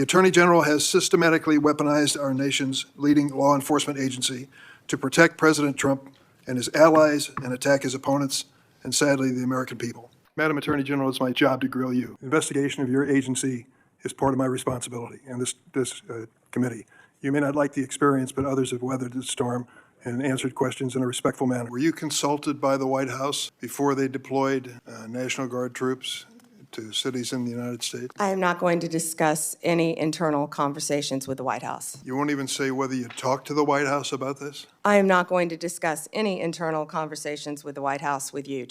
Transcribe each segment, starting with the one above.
The Attorney General has systematically weaponized our nation's leading law enforcement agency to protect President Trump and his allies and attack his opponents and, sadly, the American people. Madam Attorney General, it's my job to grill you. Investigation of your agency is part of my responsibility and this committee. You may not like the experience, but others have weathered the storm and answered questions in a respectful manner. Were you consulted by the White House before they deployed National Guard troops to cities in the United States? I am not going to discuss any internal conversations with the White House. You won't even say whether you talked to the White House about this? I am not going to discuss any internal conversations with the White House with you,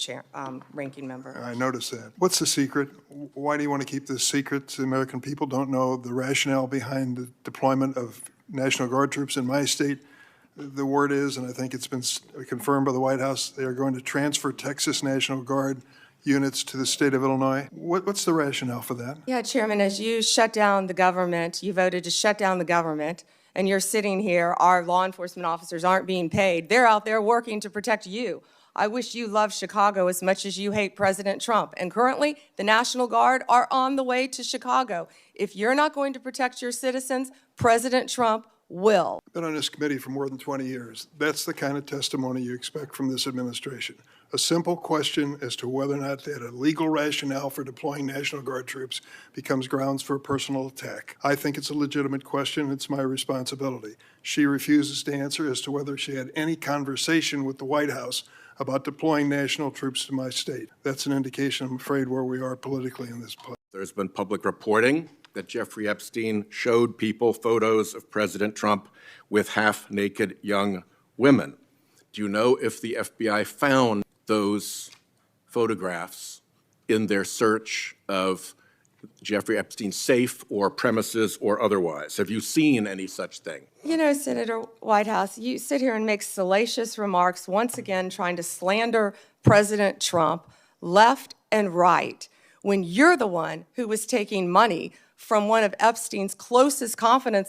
Ranking Member. I noticed that. What's the secret? Why do you want to keep this secret? The American people don't know the rationale behind the deployment of National Guard troops in my state. The word is, and I think it's been confirmed by the White House, they are going to transfer Texas National Guard units to the state of Illinois. What's the rationale for that? Yeah, Chairman, as you shut down the government, you voted to shut down the government, and you're sitting here, our law enforcement officers aren't being paid. They're out there working to protect you. I wish you loved Chicago as much as you hate President Trump. And currently, the National Guard are on the way to Chicago. If you're not going to protect your citizens, President Trump will. I've been on this committee for more than 20 years. That's the kind of testimony you expect from this administration. A simple question as to whether or not they had a legal rationale for deploying National Guard troops becomes grounds for a personal attack. I think it's a legitimate question. It's my responsibility. She refuses to answer as to whether she had any conversation with the White House about deploying national troops to my state. That's an indication, I'm afraid, where we are politically in this place. There's been public reporting that Jeffrey Epstein showed people photos of President Trump with half-naked young women. Do you know if the FBI found those photographs in their search of Jeffrey Epstein's safe or premises or otherwise? Have you seen any such thing? You know, Senator Whitehouse, you sit here and make salacious remarks, once again trying to slander President Trump left and right, when you're the one who was taking money from one of Epstein's closest confidants